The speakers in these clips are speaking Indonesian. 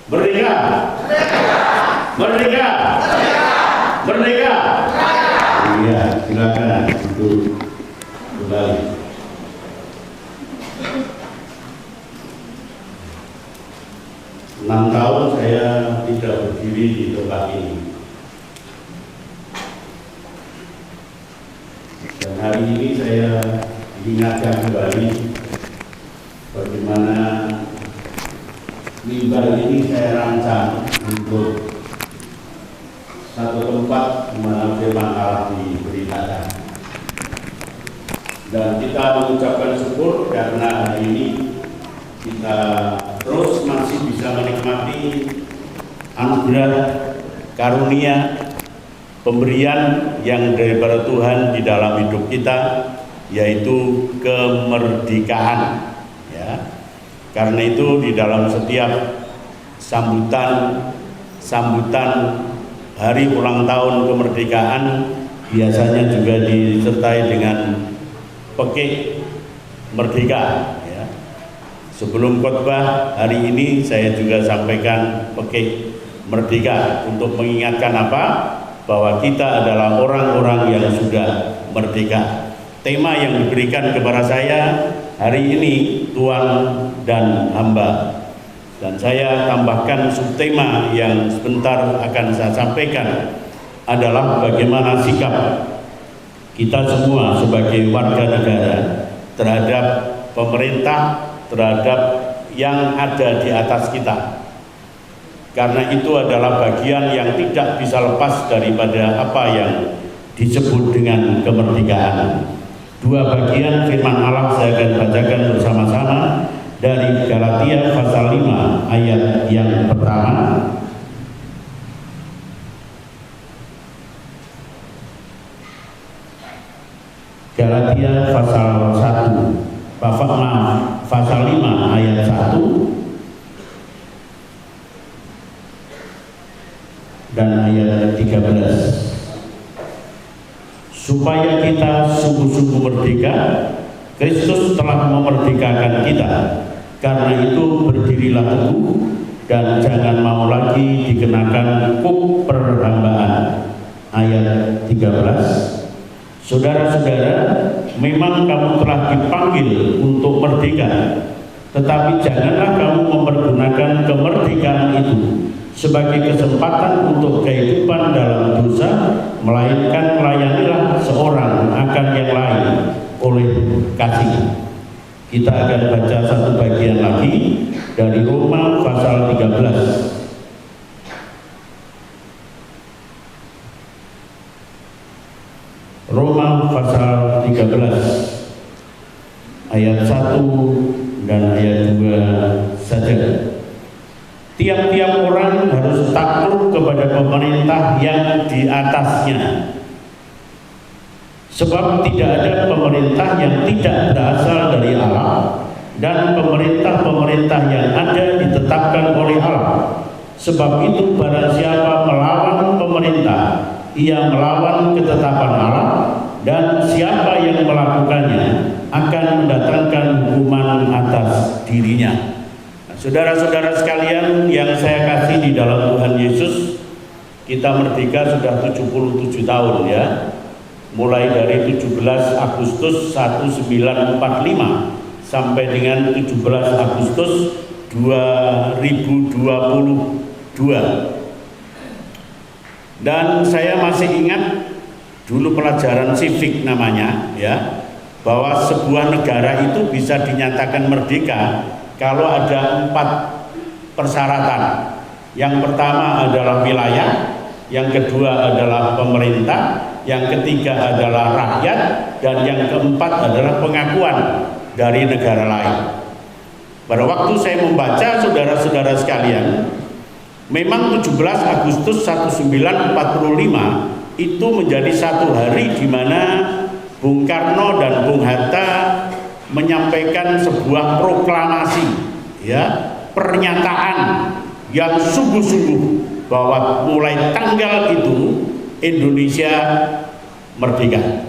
Merdeka! Merdeka! Merdeka! Iya, silakan untuk kembali. 6 tahun saya tidak berdiri di tempat ini. Dan hari ini saya diingatkan kembali bagaimana mimbar ini saya rancang untuk satu tempat di mana firman Allah diberitakan. Dan kita mengucapkan syukur karena hari ini kita terus masih bisa menikmati anugerah karunia pemberian yang daripada Tuhan di dalam hidup kita, yaitu kemerdekaan. Ya. Karena itu di dalam setiap sambutan hari ulang tahun kemerdekaan biasanya juga disertai dengan pekik merdeka. Ya. Sebelum khotbah hari ini saya juga sampaikan pekik merdeka untuk mengingatkan apa? Bahwa kita adalah orang-orang yang sudah merdeka. Tema yang diberikan kepada saya hari ini, Tuan dan Hamba. Dan saya tambahkan subtema yang sebentar akan saya sampaikan adalah bagaimana sikap kita semua sebagai warga negara terhadap pemerintah, terhadap yang ada di atas kita. Karena itu adalah bagian yang tidak bisa lepas daripada apa yang disebut dengan kemerdekaan. Dua bagian firman Allah saya akan bacakan bersama-sama dari Galatia pasal 5 ayat yang pertama. Galatia pasal 1, pasal 5 ayat 1 dan ayat 13. Supaya kita sungguh-sungguh merdeka, Kristus telah memerdekakan kita. Karena itu berdirilah teguh dan jangan mau lagi dikenakan kuk perhambaan. Ayat 13. Saudara-saudara, memang kamu telah dipanggil untuk merdeka, tetapi janganlah kamu mempergunakan kemerdekaan itu sebagai kesempatan untuk kehidupan dalam dosa, melainkan melayanilah seorang akan yang lain oleh kasih. Kita akan baca satu bagian lagi dari Roma pasal 13. Roma pasal 13 ayat 1 dan ayat 2 saja. Tiap-tiap orang harus takluk kepada pemerintah yang di atasnya, sebab tidak ada pemerintah yang tidak berasal dari Allah, dan pemerintah-pemerintah yang ada ditetapkan oleh Allah. Sebab itu barang siapa melawan pemerintah, ia melawan ketetapan Allah, dan siapa yang melakukannya akan mendatangkan hukuman atas dirinya. Saudara-saudara sekalian yang saya kasih di dalam Tuhan Yesus, kita merdeka sudah 77 tahun ya. Mulai dari 17 Agustus 1945 sampai dengan 17 Agustus 2022. Dan saya masih ingat dulu pelajaran civic namanya ya, bahwa sebuah negara itu bisa dinyatakan merdeka kalau ada 4 persyaratan. Yang pertama adalah wilayah, yang kedua adalah pemerintah, yang ketiga adalah rakyat, dan yang keempat adalah pengakuan dari negara lain. Pada waktu saya membaca, saudara-saudara sekalian, memang 17 Agustus 1945 itu menjadi satu hari di mana Bung Karno dan Bung Hatta menyampaikan sebuah proklamasi, ya, pernyataan yang sungguh-sungguh bahwa mulai tanggal itu Indonesia merdeka.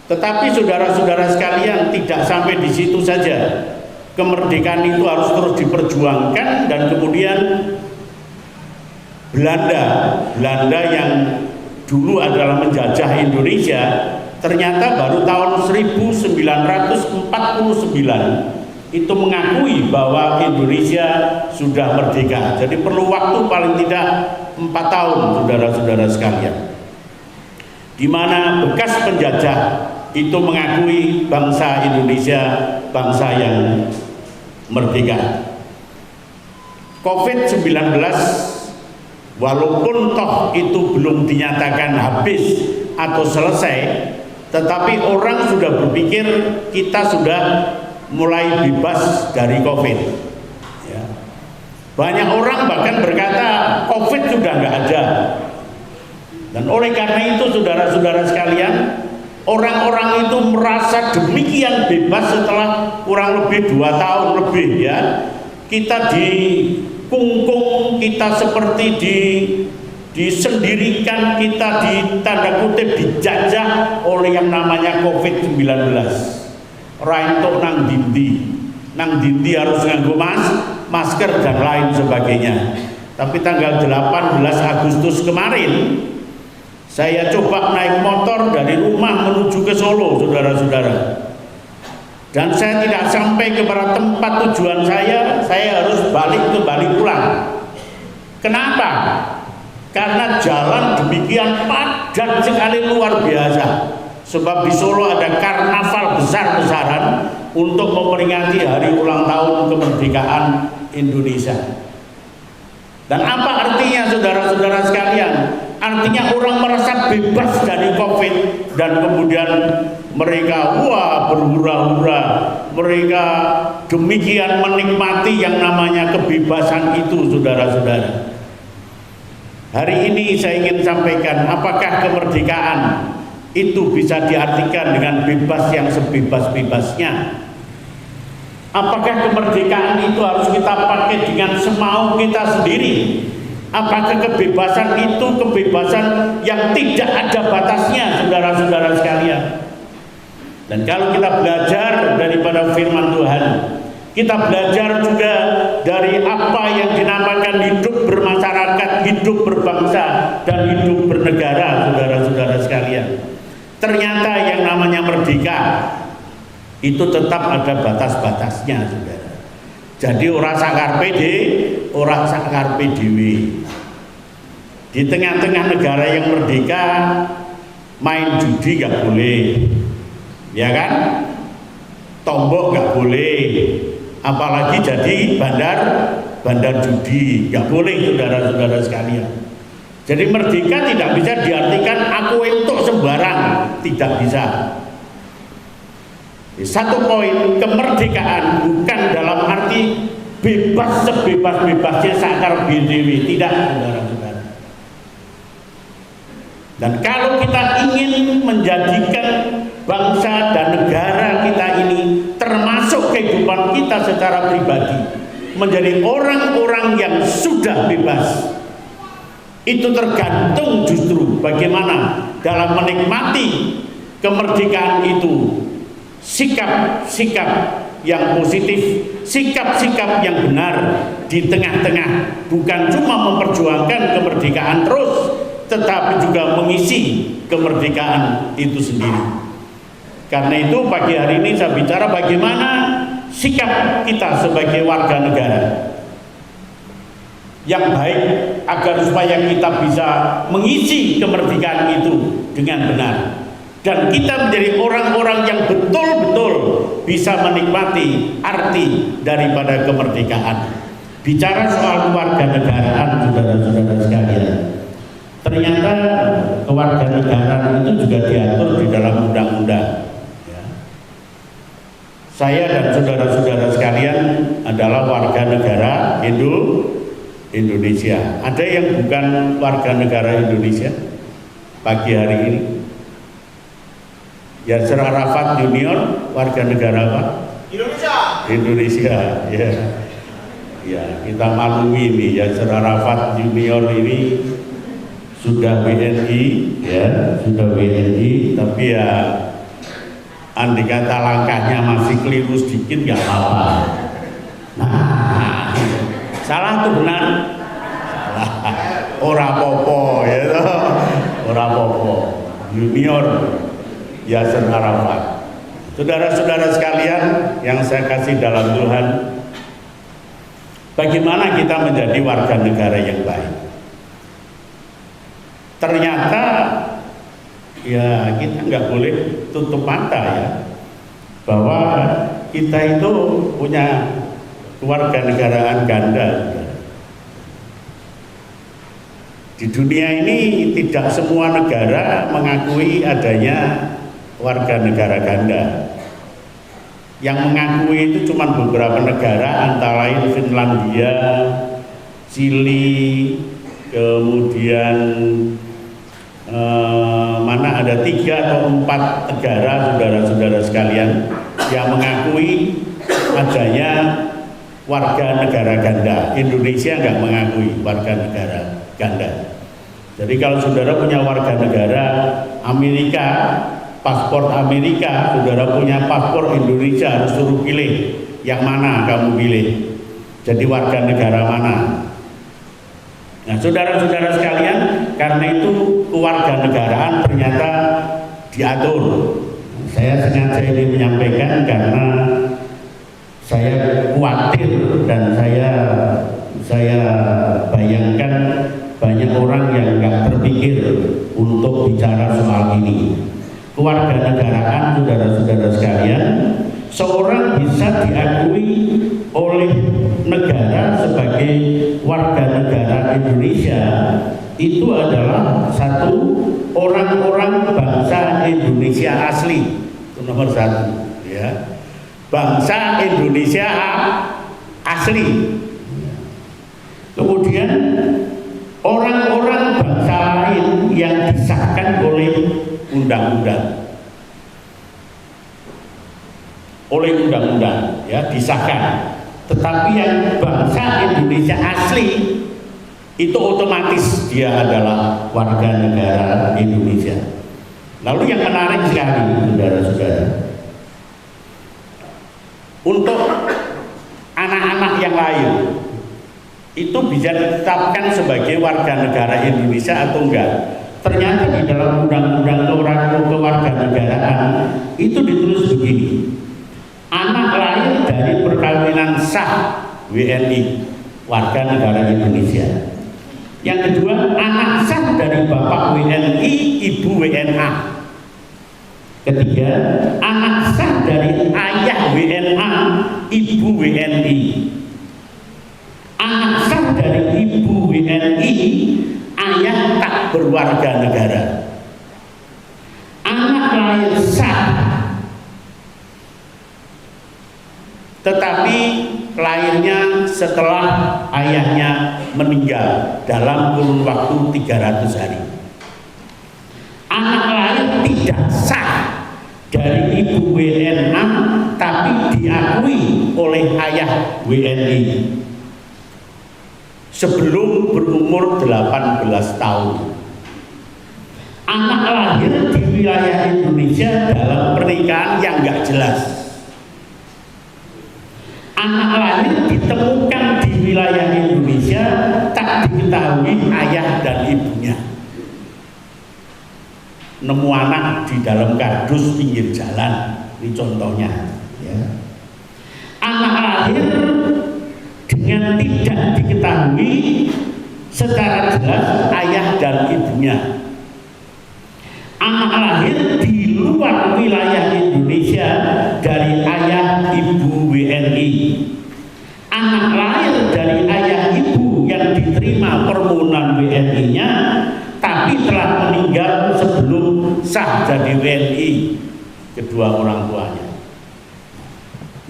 Tetapi saudara-saudara sekalian, tidak sampai di situ saja. Kemerdekaan itu harus terus diperjuangkan, dan kemudian Belanda yang dulu adalah menjajah Indonesia, ternyata baru tahun 1949 itu mengakui bahwa Indonesia sudah merdeka. Jadi perlu waktu paling tidak 4 tahun, saudara-saudara sekalian, di mana bekas penjajah itu mengakui bangsa Indonesia bangsa yang merdeka. COVID-19 walaupun toh itu belum dinyatakan habis atau selesai, tetapi orang sudah berpikir kita sudah mulai bebas dari COVID. Ya. Banyak orang bahkan berkata COVID sudah nggak ada. Dan oleh karena itu, saudara-saudara sekalian, orang-orang itu merasa demikian bebas setelah kurang lebih 2 tahun lebih, ya. Kita dikungkung, kita seperti disendirikan, kita tanda kutip dijajah oleh yang namanya COVID-19. Raintok nang dindi harus nganggo masker dan lain sebagainya. Tapi tanggal 18 Agustus kemarin saya coba naik motor dari rumah menuju ke Solo, saudara-saudara. Dan saya tidak sampai kepada tempat tujuan saya harus kembali pulang. Kenapa? Karena jalan demikian padat sekali, luar biasa. Sebab di Solo ada karnaval besar-besaran untuk memperingati hari ulang tahun kemerdekaan Indonesia. Dan apa artinya, saudara-saudara sekalian? Artinya orang merasa bebas dari COVID, dan kemudian mereka berhura-hura, mereka demikian menikmati yang namanya kebebasan itu, saudara-saudara. Hari ini saya ingin sampaikan, apakah kemerdekaan itu bisa diartikan dengan bebas yang sebebas-bebasnya? Apakah kemerdekaan itu harus kita pakai dengan semau kita sendiri? Apakah kebebasan itu kebebasan yang tidak ada batasnya, saudara-saudara sekalian? Dan kalau kita belajar daripada firman Tuhan, kita belajar juga dari apa yang dinamakan hidup bermasyarakat, hidup berbangsa, dan hidup bernegara, saudara-saudara sekalian. Ternyata yang namanya merdeka itu tetap ada batas-batasnya, saudara. Jadi ora sakarpe dhewe. Di tengah-tengah negara yang merdeka main judi nggak boleh, ya kan? Tombok nggak boleh, apalagi jadi bandar judi nggak boleh, saudara-saudara sekalian. Jadi merdeka tidak bisa diartikan aku entuk sembarang, tidak bisa. Satu poin, kemerdekaan bukan dalam arti bebas sebebas-bebasnya sakar BDW, tidak, saudara-saudara. Dan kalau kita ingin menjadikan bangsa dan negara kita ini, termasuk kehidupan kita secara pribadi, menjadi orang-orang yang sudah bebas, itu tergantung justru bagaimana dalam menikmati kemerdekaan itu, sikap-sikap yang positif, sikap-sikap yang benar di tengah-tengah, bukan cuma memperjuangkan kemerdekaan terus, tetapi juga mengisi kemerdekaan itu sendiri. Karena itu pagi hari ini saya bicara bagaimana sikap kita sebagai warga negara yang baik, agar supaya kita bisa mengisi kemerdekaan itu dengan benar, dan kita menjadi orang-orang yang betul-betul bisa menikmati arti daripada kemerdekaan. Bicara soal kewarganegaraan, saudara-saudara sekalian, ternyata kewarganegaraan itu juga diatur di dalam undang-undang. Saya dan saudara-saudara sekalian adalah warga negara Indonesia. Ada yang bukan warga negara Indonesia pagi hari ini? Yasser Arafat Junior warga negara apa? Indonesia. Ya. Ya, kita maklumi ini Yasser Arafat Junior ini sudah WNI, ya, sudah WNI, tapi ya andai kata langkahnya masih keliru sedikit nggak apa-apa. Nah, salah atau benar? Salah. ora popo ya toh. Ora popo. Junior Yasser Arafat. Saudara-saudara sekalian yang saya kasih dalam Tuhan, bagaimana kita menjadi warga negara yang baik? Ternyata ya kita nggak boleh tutup mata ya, bahwa kita itu punya kewarganegaraan ganda. Di dunia ini tidak semua negara mengakui adanya warga negara ganda. Yang mengakui itu cuma beberapa negara, antara lain Finlandia, Chili, kemudian mana ada 3 atau 4 negara, saudara-saudara sekalian, yang mengakui adanya warga negara ganda. Indonesia nggak mengakui warga negara ganda. Jadi kalau saudara punya warga negara Amerika, paspor Amerika, saudara punya paspor Indonesia, harus suruh pilih yang mana kamu pilih, jadi warga negara mana. Nah, saudara-saudara sekalian, karena itu kewarganegaraan ternyata diatur. Saya sengaja ini menyampaikan karena saya khawatir dan saya bayangkan banyak orang yang nggak terpikir untuk bicara soal ini. Kewarganegaraan, saudara-saudara sekalian, seorang bisa diakui oleh negara sebagai warga negara Indonesia itu adalah satu, orang-orang bangsa Indonesia asli, itu nomor 1 ya, bangsa Indonesia asli. Kemudian orang-orang bangsa lain yang disahkan oleh undang-undang, ya, disahkan. Tetapi yang bangsa Indonesia asli itu otomatis dia adalah warga negara Indonesia. Lalu yang menarik sekali, saudara-saudara, untuk anak-anak yang lain itu bisa ditetapkan sebagai warga negara Indonesia atau enggak. Ternyata di dalam undang-undang kewarganegaraan itu ditulis begini: anak lahir dari perkawinan sah WNI, warga negara Indonesia. Yang kedua, anak sah dari bapak WNI, ibu WNA. Ketiga, anak sah dari ayah WNA, ibu WNI. Anak sah dari ibu WNI, ayah tak berwarga negara. Anak lahir sah tetapi lahirnya setelah ayahnya meninggal dalam kurun waktu 300 hari. Anak lahir tidak sah dari ibu WNA tapi diakui oleh ayah WNI sebelum berumur 18 tahun. Anak lahir di wilayah Indonesia dalam pernikahan yang nggak jelas. Anak lahir ditemukan di wilayah Indonesia tak diketahui ayah dan ibunya. Nemu anak di dalam kardus pinggir jalan, ini contohnya. Ya. Anak lahir dengan tidak diketahui secara jelas ayah dan ibunya. Anak lahir di luar wilayah Indonesia dari ayah ibu WNI. Anak lahir dari ayah ibu yang diterima permohonan WNI-nya tapi telah meninggal sebelum sah jadi WNI kedua orang tuanya.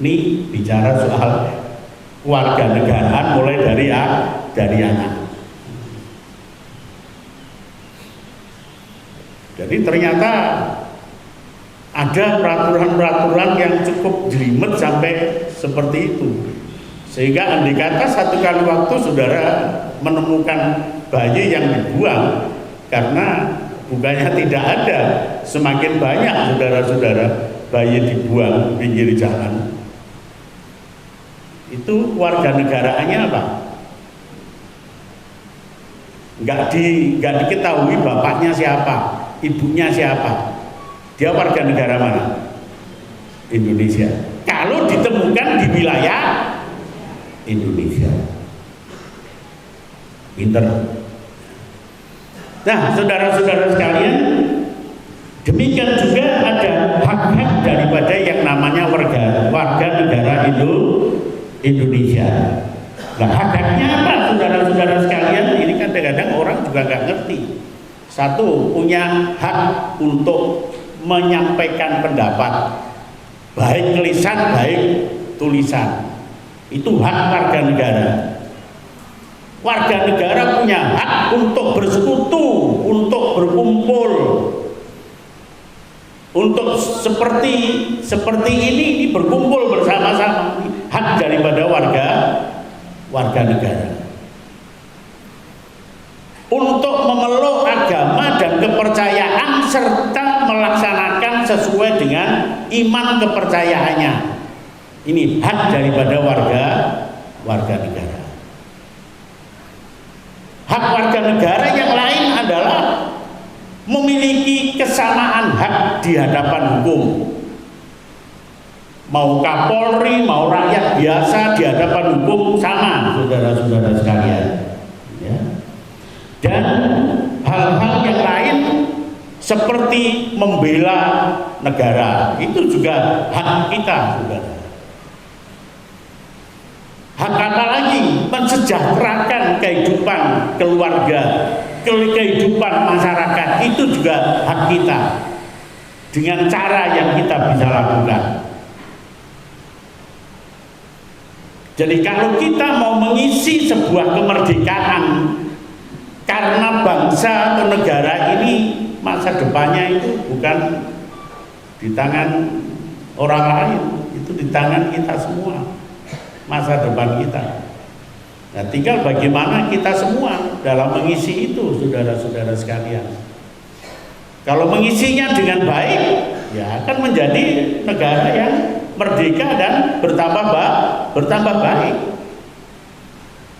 Ini bicara soal kewarganegaraan mulai dari anak. Jadi ternyata ada peraturan-peraturan yang cukup jelimet sampai seperti itu. Sehingga andai kata satu kali waktu saudara menemukan bayi yang dibuang, karena bukannya tidak ada, semakin banyak saudara-saudara bayi dibuang pinggir jalan. Itu warganegaraannya apa? nggak diketahui bapaknya siapa, ibunya siapa, dia warga negara mana? Indonesia. Kalau ditemukan di wilayah Indonesia, pinter. Nah, saudara-saudara sekalian, demikian juga ada hak-hak daripada yang namanya warga negara Indonesia. Nah, hak-haknya apa, saudara-saudara sekalian? Ini kadang-kadang orang juga nggak ngerti. Satu, punya hak untuk menyampaikan pendapat, baik tulisan, baik tulisan. Itu hak warga negara. Warga negara punya hak untuk bersekutu, untuk berkumpul, untuk seperti ini berkumpul bersama-sama. Hak daripada warga negara. Untuk memeluk agama dan kepercayaan serta melaksanakan sesuai dengan iman kepercayaannya. Ini hak daripada warga negara. Hak warga negara yang lain adalah memiliki kesamaan hak di hadapan hukum. Mau Kapolri, mau rakyat biasa di hadapan hukum sama, saudara-saudara sekalian. Ya. Dan hal-hal yang lain seperti membela negara itu juga hak kita, saudara. Hak apa lagi? Mensejahterakan kehidupan keluarga, kehidupan masyarakat, itu juga hak kita dengan cara yang kita bisa lakukan. Jadi kalau kita mau mengisi sebuah kemerdekaan karena bangsa atau negara ini, masa depannya itu bukan di tangan orang lain, itu di tangan kita semua. Masa depan kita. Nah, tinggal bagaimana kita semua dalam mengisi itu, saudara-saudara sekalian. Kalau mengisinya dengan baik, ya akan menjadi negara yang merdeka dan bertambah baik.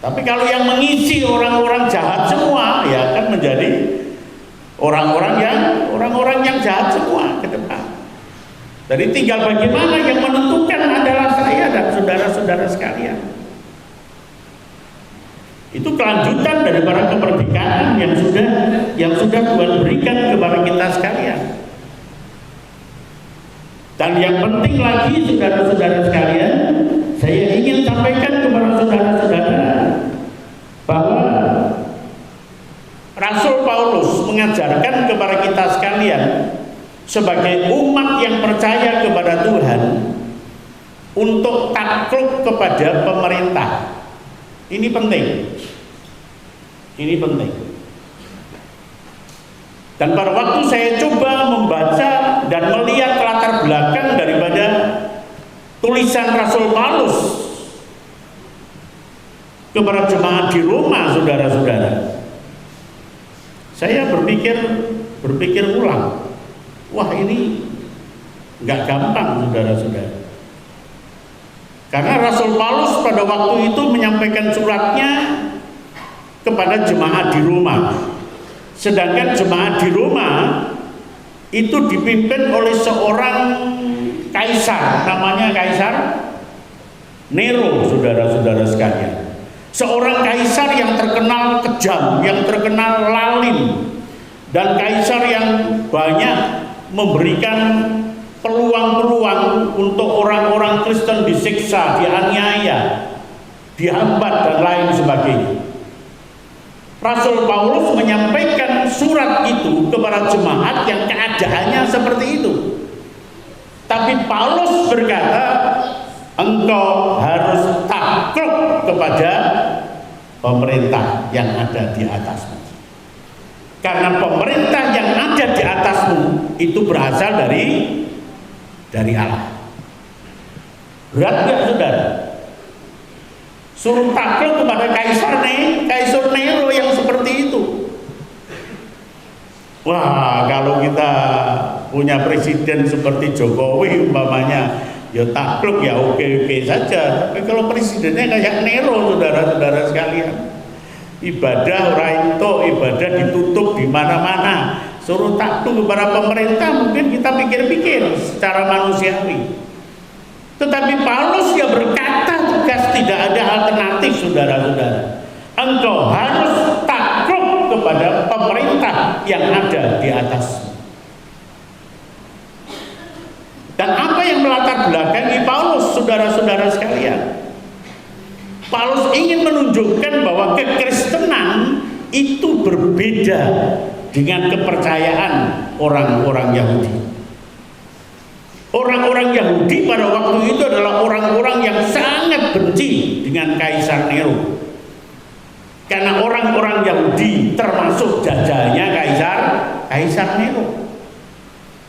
Tapi kalau yang mengisi orang-orang jahat semua, ya akan menjadi orang-orang yang jahat semua ke depan. Jadi tinggal bagaimana yang menentukan adalah saya dan saudara-saudara sekalian. Itu kelanjutan dari para kemerdekaan yang sudah Tuhan berikan kepada kita sekalian. Dan yang penting lagi, saudara-saudara sekalian, saya ingin sampaikan kepada saudara-saudara bahwa Rasul Paulus mengajarkan kepada kita sekalian sebagai umat yang percaya kepada Tuhan untuk takluk kepada pemerintah. Ini penting. Ini penting. Dan pada waktu saya coba membaca dan melihat latar belakang daripada tulisan Rasul Paulus kepada jemaat di Roma, saudara-saudara, saya berpikir ulang. Wah, ini nggak gampang, saudara-saudara. Karena Rasul Paulus pada waktu itu menyampaikan suratnya kepada jemaat di Roma. Sedangkan jemaat di Roma itu dipimpin oleh seorang kaisar, namanya Kaisar Nero, saudara-saudara sekalian. Seorang kaisar yang terkenal kejam, yang terkenal lalim, dan kaisar yang banyak memberikan peluang-peluang untuk orang-orang Kristen disiksa, dianiaya, dihambat dan lain sebagainya. Rasul Paulus menyampaikan surat itu kepada jemaat yang keadaannya seperti itu. Tapi Paulus berkata, engkau harus takluk kepada pemerintah yang ada di atasmu. Karena pemerintah yang ada di atasmu itu berasal dari Allah. Berat nggak, saudara? Suruh takluk kepada Kaisar Nero yang seperti itu. Wah, kalau kita punya presiden seperti Jokowi umpamanya, ya takluk ya oke-oke saja. Tapi kalau presidennya kayak Nero, saudara-saudara sekalian, Ibadah ora entuk, ibadah ditutup di mana-mana. Suruh takluk kepada pemerintah mungkin kita pikir-pikir secara manusiawi. Tetapi Paulus yang berkata tegas tidak ada alternatif, saudara-saudara. Engkau harus takluk kepada pemerintah yang ada di atas. Dan apa yang melatar belakangi Paulus, saudara-saudara sekalian? Paulus ingin menunjukkan bahwa kekristenan itu berbeda dengan kepercayaan orang-orang Yahudi. Orang-orang Yahudi pada waktu itu adalah orang-orang yang sangat benci dengan Kaisar Nero. Karena orang-orang Yahudi termasuk jajahnya Kaisar Nero.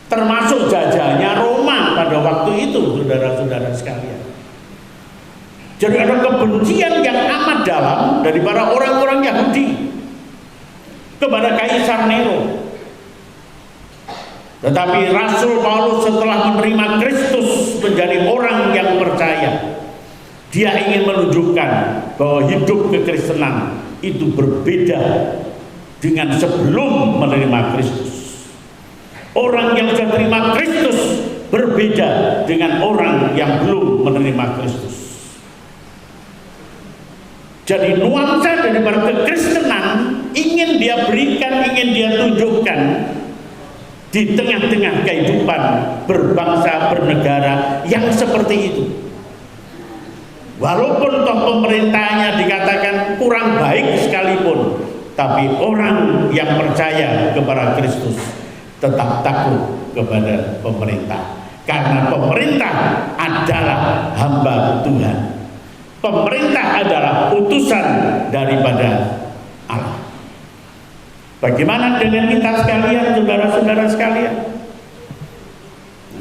Termasuk jajahnya Roma pada waktu itu, saudara-saudara sekalian. Jadi ada kebencian yang amat dalam dari para orang-orang Yahudi kepada Kaisar Nero. Tetapi Rasul Paulus setelah menerima Kristus menjadi orang yang percaya, dia ingin menunjukkan bahwa hidup kekristenan itu berbeda dengan sebelum menerima Kristus. Orang yang sudah menerima Kristus berbeda dengan orang yang belum menerima Kristus. Jadi nuansa daripada kekristenan ingin dia berikan, ingin dia tunjukkan di tengah-tengah kehidupan berbangsa, bernegara yang seperti itu. Walaupun toh pemerintahnya dikatakan kurang baik sekalipun, tapi orang yang percaya kepada Kristus tetap takut kepada pemerintah. Karena pemerintah adalah hamba Tuhan. Pemerintah adalah utusan daripada Allah. Bagaimana dengan kita sekalian, saudara-saudara sekalian?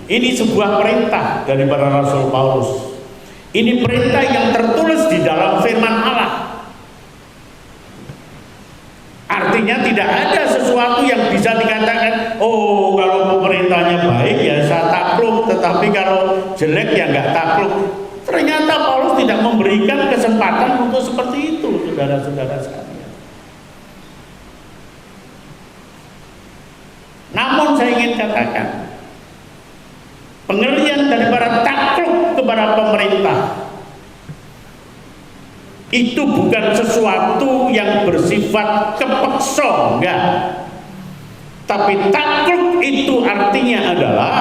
Ini sebuah perintah daripada Rasul Paulus. Ini perintah yang tertulis di dalam firman Allah. Artinya tidak ada sesuatu yang bisa dikatakan, oh kalau pemerintahnya baik ya saya takluk, tetapi kalau jelek ya nggak takluk. Ternyata Paulus tidak memberikan kesempatan untuk seperti itu, saudara-saudara sekalian. Namun saya ingin katakan, pengertian daripada takluk kepada pemerintah itu bukan sesuatu yang bersifat kepeksa, enggak. Tapi takluk itu artinya adalah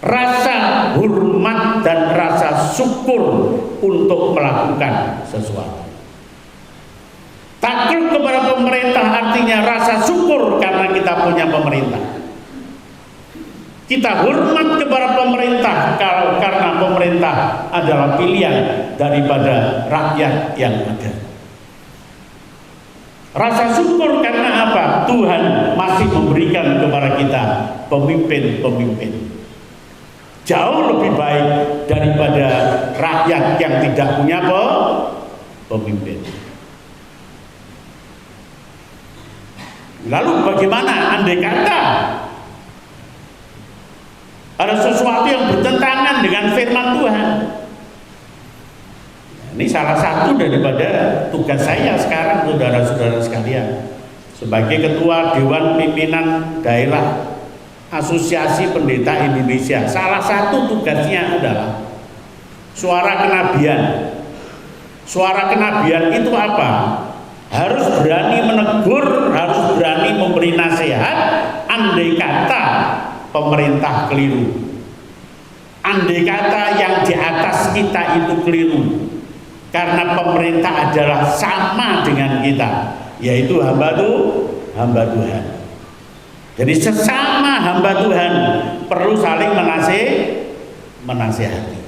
rasa hormat dan rasa syukur untuk melakukan sesuatu. Takluk kepada pemerintah artinya rasa syukur karena kita punya pemerintah. Kita hormat kepada pemerintah karena pemerintah adalah pilihan daripada rakyat yang ada. Rasa syukur karena apa? Tuhan masih memberikan kepada kita pemimpin-pemimpin jauh lebih baik daripada rakyat yang tidak punya pemimpin. Lalu bagaimana andai kata ada sesuatu yang bertentangan dengan firman Tuhan? Ini salah satu daripada tugas saya sekarang, saudara-saudara sekalian, sebagai ketua Dewan Pimpinan Daerah Asosiasi Pendeta Indonesia. Salah satu tugasnya adalah suara kenabian. Suara kenabian itu apa? Harus berani menegur, harus berani memberi nasihat andai kata pemerintah keliru, andai kata yang di atas kita itu keliru. Karena pemerintah adalah sama dengan kita, yaitu hamba Tuhan. Jadi sesama hamba Tuhan perlu saling menasihati.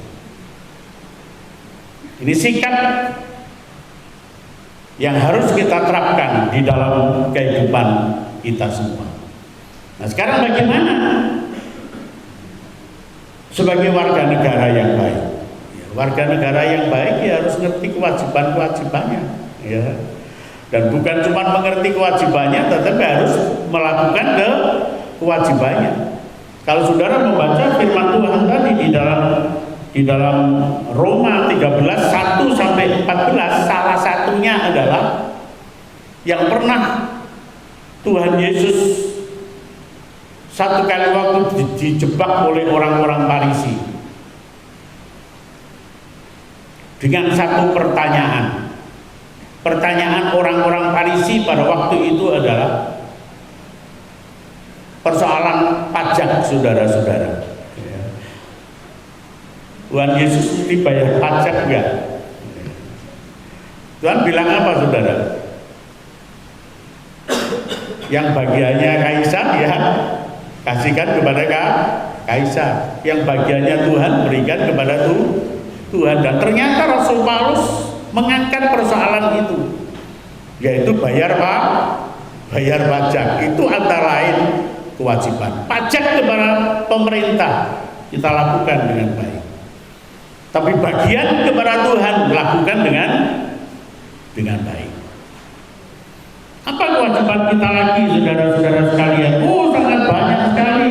Ini sikap yang harus kita terapkan di dalam kehidupan kita semua. Nah, sekarang bagaimana sebagai warga negara yang baik? Ya, warga negara yang baik ya harus ngerti kewajiban-kewajibannya, ya. Dan bukan cuma mengerti kewajibannya, tetapi harus melakukan kewajibannya. Kalau saudara membaca firman Tuhan tadi di dalam di dalam Roma 13, 1 sampai 14, salah satunya adalah yang pernah Tuhan Yesus satu kali waktu dijebak oleh orang-orang Farisi dengan satu pertanyaan. Pertanyaan orang-orang Farisi pada waktu itu adalah persoalan pajak, saudara-saudara. Tuhan Yesus dibayar pajak enggak? Tuhan bilang apa, saudara? Yang bagiannya kaisar ya kasihkan kepada kaisar, yang bagiannya Tuhan berikan kepada Tuhan. Dan ternyata Rasul Paulus mengangkat persoalan itu, yaitu bayar pajak. Itu antara lain kewajiban. Pajak kepada pemerintah kita lakukan dengan baik, tapi bagian kepada Tuhan lakukan dengan baik. Apa kewajiban kita lagi, saudara-saudara sekalian? Oh, sangat banyak sekali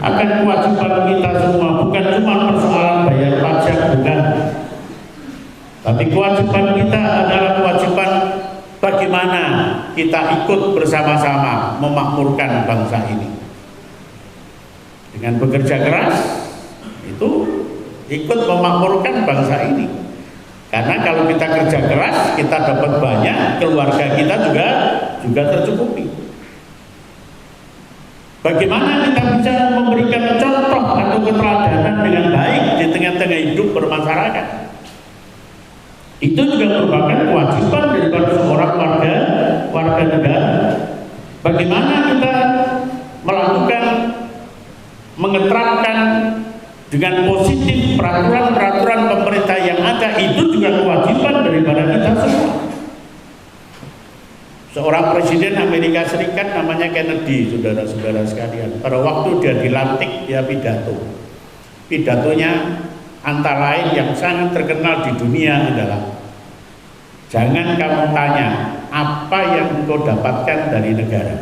akan kewajiban kita semua. Bukan cuma persoalan bayar pajak, bukan. Tapi kewajiban kita adalah kewajiban bagaimana kita ikut bersama-sama memakmurkan bangsa ini. Dengan bekerja keras, itu ikut memakmurkan bangsa ini. Karena kalau kita kerja keras, kita dapat banyak, keluarga kita juga tercukupi. Bagaimana kita bisa memberikan contoh atau keteladanan dengan baik di tengah-tengah hidup bermasyarakat? Itu juga merupakan kewajiban daripada seorang warga negara. Bagaimana kita melakukan, mengeterapkan dengan positif peraturan-peraturan pemerintah yang ada, itu juga kewajiban daripada kita semua. Seorang presiden Amerika Serikat namanya Kennedy, saudara-saudara sekalian, pada waktu dia dilantik, dia pidato. Pidatonya antara lain yang sangat terkenal di dunia adalah, jangan kamu tanya apa yang engkau dapatkan dari negara,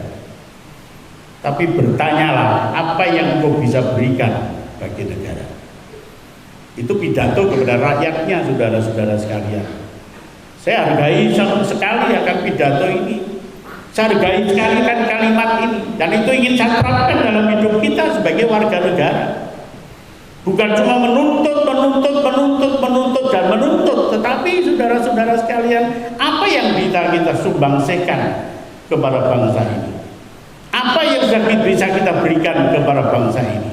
tapi bertanyalah apa yang engkau bisa berikan bagi negara. Itu pidato kepada rakyatnya, saudara-saudara sekalian. Saya hargai sekali akan pidato ini. Saya hargai sekali kan kalimat ini, dan itu ingin saya terapkan dalam hidup kita sebagai warga negara. Bukan cuma menuntut, dan menuntut, tetapi saudara-saudara sekalian, apa yang kita sumbangsikan kepada bangsa ini? Apa yang bisa kita berikan kepada bangsa ini?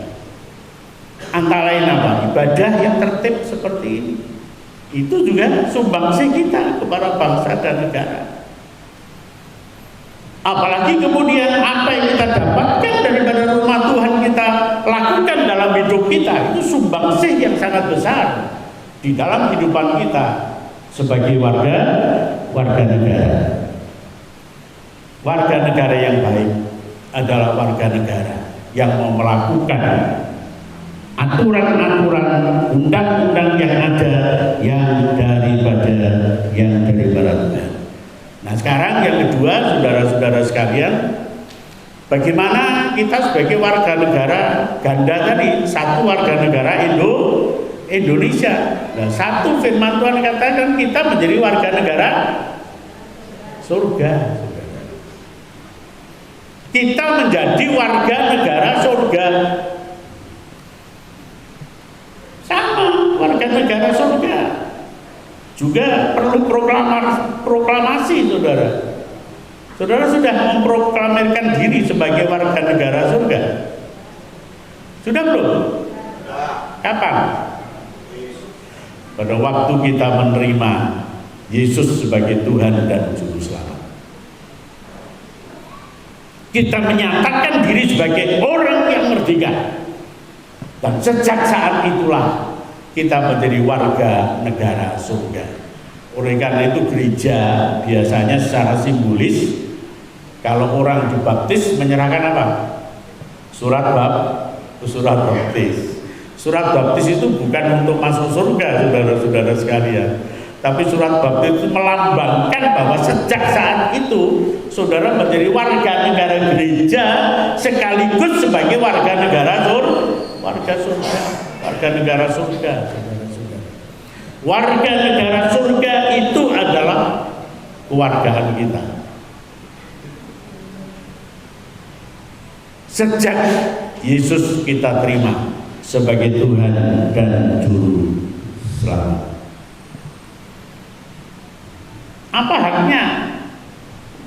Antara lain apa? Ibadah yang tertib seperti ini. Itu juga sumbangsi kita kepada bangsa dan negara. Apalagi kemudian apa yang kita dapatkan daripada rumah Tuhan kita lakukan dalam hidup kita, itu sumbangsi yang sangat besar di dalam kehidupan kita sebagai warga negara. Warga negara yang baik adalah warga negara yang mau melakukan aturan-aturan undang-undang yang ada yang daripada Tuhan. Nah, sekarang yang kedua, saudara-saudara sekalian, bagaimana kita sebagai warga negara ganda tadi, satu warga negara Indonesia. Nah, satu firman Tuhan katakan kita menjadi warga negara surga. Kita menjadi warga negara surga. Sama, warga negara surga juga perlu proklamasi, saudara. Saudara sudah memproklamirkan diri sebagai warga negara surga? Sudah belum? Kapan? Pada waktu kita menerima Yesus sebagai Tuhan dan Juru Selamat. Kita menyatakan diri sebagai orang yang merdeka. Dan sejak saat itulah kita menjadi warga negara surga. Oleh karena itu gereja biasanya secara simbolis, kalau orang dibaptis menyerahkan apa? Surat baptis. Surat baptis itu bukan untuk masuk surga, saudara-saudara sekalian. Tapi surat baptis itu melambangkan bahwa sejak saat itu saudara menjadi warga negara gereja sekaligus sebagai warga negara surga. warga negara surga, saudara-saudara. Warga negara surga itu adalah kewargaan kita. Sejak Yesus kita terima sebagai Tuhan dan Juru Selamat. Apa haknya?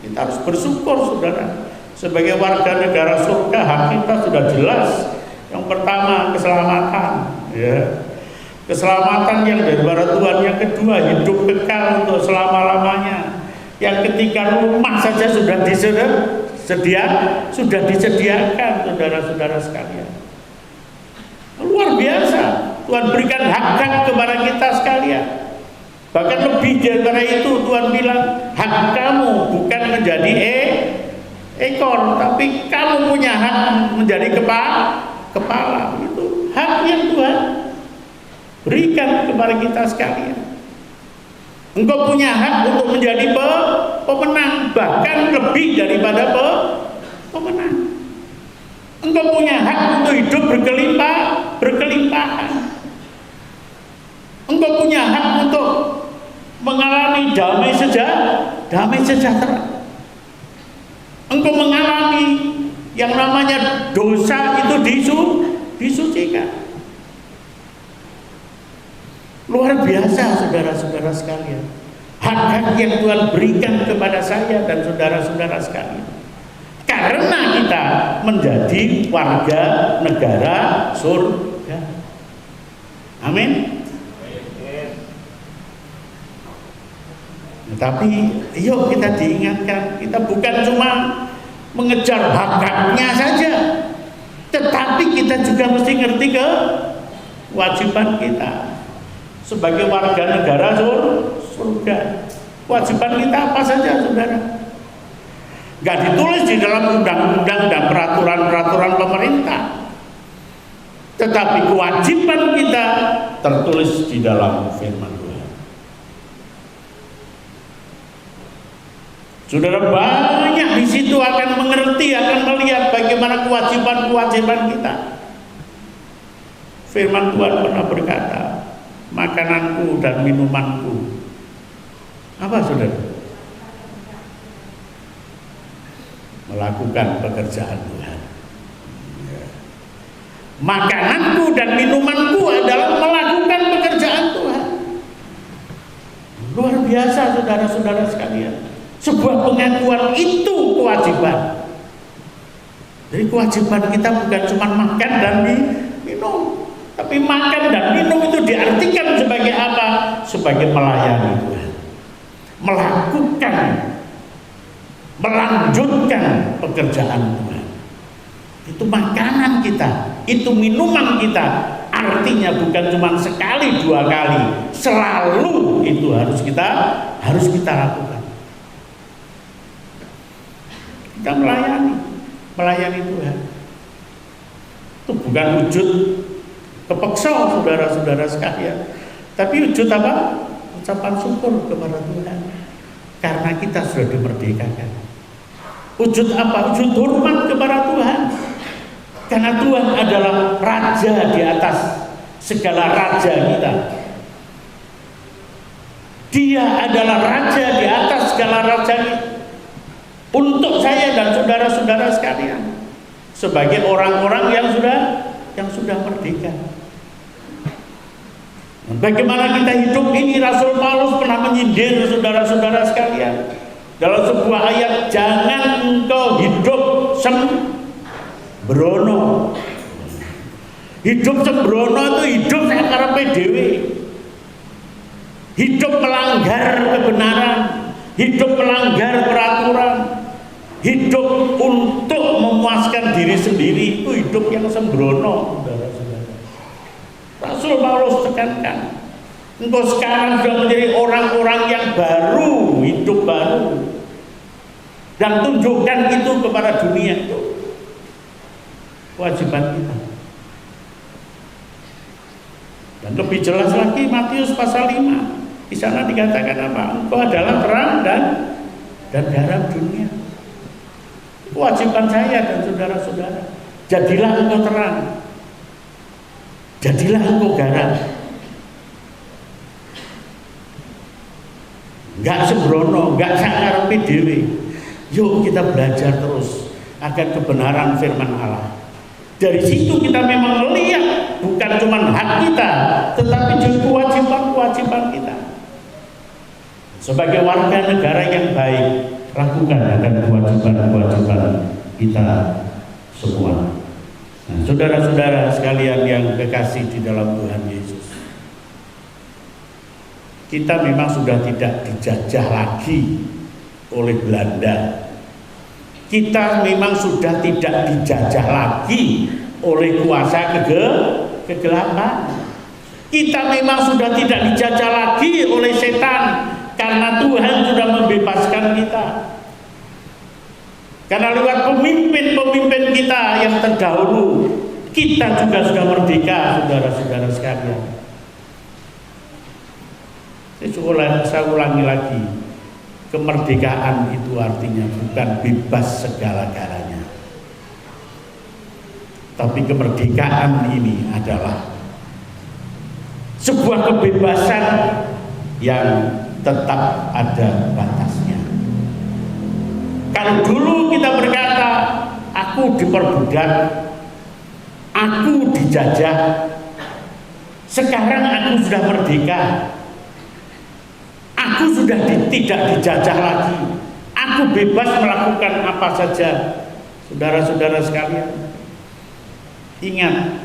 Kita harus bersyukur, saudara. Sebagai warga negara surga, hak kita sudah jelas. Yang pertama, keselamatan, ya. Keselamatan yang daripada Tuhan. Yang kedua, hidup kekal untuk selama-lamanya. Yang ketiga, rumah saja sudah disediakan, saudara-saudara sekalian. Luar biasa, Tuhan berikan hak-hak kepada kita sekalian. Bahkan lebih daripada itu, Tuhan bilang, hak kamu bukan menjadi ekor, tapi kamu punya hak menjadi kepala. Itu hak yang Tuhan berikan kepada kita sekalian. Engkau punya hak untuk menjadi pemenang, bahkan lebih daripada pemenang. Engkau punya hak untuk hidup berkelimpahan. Engkau punya hak untuk mengalami damai sejahtera. Engkau mengalami yang namanya dosa itu disucikan. Luar biasa, saudara-saudara sekalian. Hak-hak yang Tuhan berikan kepada saya dan saudara-saudara sekalian. Karena kita menjadi warga negara surga. Amin. Tapi yuk kita diingatkan, kita bukan cuma mengejar hak-haknya saja, tetapi kita juga mesti ngerti kewajiban kita sebagai warga negara surga. Kewajiban kita apa saja, saudara? Gak ditulis di dalam undang-undang dan peraturan-peraturan pemerintah, tetapi kewajiban kita tertulis di dalam firman Tuhan. Saudara, banyak di situ akan mengerti, akan melihat bagaimana kewajiban-kewajiban kita. Firman Tuhan pernah berkata, makananku dan minumanku. Apa, saudara? Melakukan pekerjaan Tuhan. Makananku dan minumanku adalah melakukan pekerjaan Tuhan. Luar biasa, saudara-saudara sekalian. Sebuah pengakuan itu kewajiban. Jadi kewajiban kita bukan cuma makan dan minum, tapi makan dan minum itu diartikan sebagai apa? Sebagai melayani Tuhan, melakukan, melanjutkan pekerjaan Tuhan. Itu makanan kita, itu minuman kita. Artinya bukan cuma sekali dua kali, selalu itu harus kita lakukan. Kita melayani Tuhan. Itu bukan wujud kepeksa, saudara-saudara sekalian, tapi wujud apa? Ucapan syukur kepada Tuhan karena kita sudah dimerdekakan. Wujud apa? Wujud hormat kepada Tuhan karena Tuhan adalah raja di atas segala raja kita. Dia adalah raja di atas segala raja kita. Untuk saya dan saudara-saudara sekalian, sebagai orang-orang yang sudah merdeka. Bagaimana kita hidup ini? Rasul Paulus pernah menyindir saudara-saudara sekalian dalam sebuah ayat, jangan engkau hidup sembrono. Hidup sembrono itu hidup sakarepe dhewe. Hidup melanggar kebenaran, hidup melanggar peraturan, hidup untuk memuaskan diri sendiri, itu hidup yang sembrono, saudara-saudara. Rasul Paulus tekankan, engkau sekarang sudah menjadi orang-orang yang baru, hidup baru, dan tunjukkan itu kepada dunia. Itu kewajiban kita. Dan lebih jelas lagi Matius pasal 5. Di sana dikatakan apa? Engkau adalah terang dan garam dunia. Kewajiban saya dan saudara-saudara, jadilah engkau terang Jadilah engkau garam. Enggak sembrono, enggak sakarepe dhewe. Yuk kita belajar terus akan kebenaran firman Allah. Dari situ kita memang melihat bukan cuma hak kita, tetapi juga kewajiban-kewajiban kita. Sebagai warga negara yang baik, lakukan akan kewajiban-kewajiban kita semua. Nah, saudara-saudara sekalian yang kekasih di dalam Tuhan Yesus, kita memang sudah tidak dijajah lagi oleh Belanda. Kita memang sudah tidak dijajah lagi oleh kuasa kegelapan. Kita memang sudah tidak dijajah lagi oleh setan, karena Tuhan sudah membebaskan kita. Karena lewat pemimpin-pemimpin kita yang terdahulu, kita juga sudah merdeka, saudara-saudara sekalian. Saya ulangi lagi, kemerdekaan itu artinya bukan bebas segala-galanya, tapi kemerdekaan ini adalah sebuah kebebasan yang tetap ada batasnya. Kalau dulu kita berkata, aku diperbudak, aku dijajah, sekarang aku sudah merdeka, aku sudah tidak dijajah lagi, aku bebas melakukan apa saja. Saudara-saudara sekalian, ingat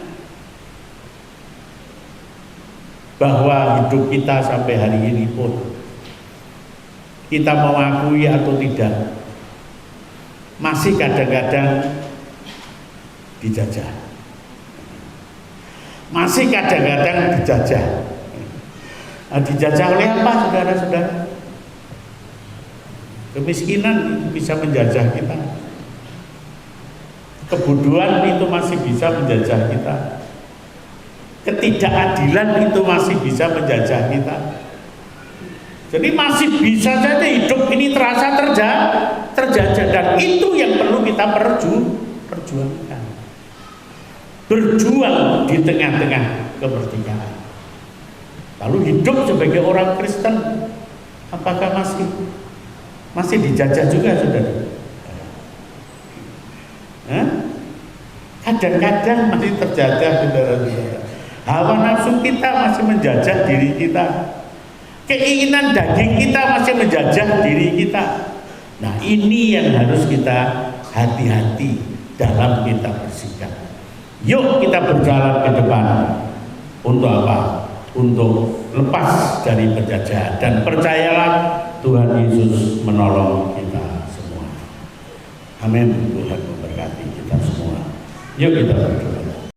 bahwa hidup kita sampai hari ini pun, kita mau akui atau tidak, masih kadang-kadang dijajah, masih kadang-kadang dijajah. Nah, dijajah oleh apa, saudara-saudara? Kemiskinan itu bisa menjajah kita, kebodohan itu masih bisa menjajah kita, ketidakadilan itu masih bisa menjajah kita. Jadi masih bisa saja hidup ini terasa terjajah, dan itu yang perlu kita perjuangkan. Berjuang di tengah-tengah kemerdekaan. Lalu hidup sebagai orang Kristen, apakah masih dijajah juga, saudara? Kadang-kadang masih terjajah, saudara-saudara. Hawa nafsu kita masih menjajah diri kita. Keinginan daging kita masih menjajah diri kita. Nah, ini yang harus kita hati-hati dalam kita bersikap. Yuk kita berjalan ke depan. Untuk apa? Untuk lepas dari penjajahan. Dan percayalah, Tuhan Yesus menolong kita semua. Amin. Tuhan memberkati kita semua. Yuk kita berdoa.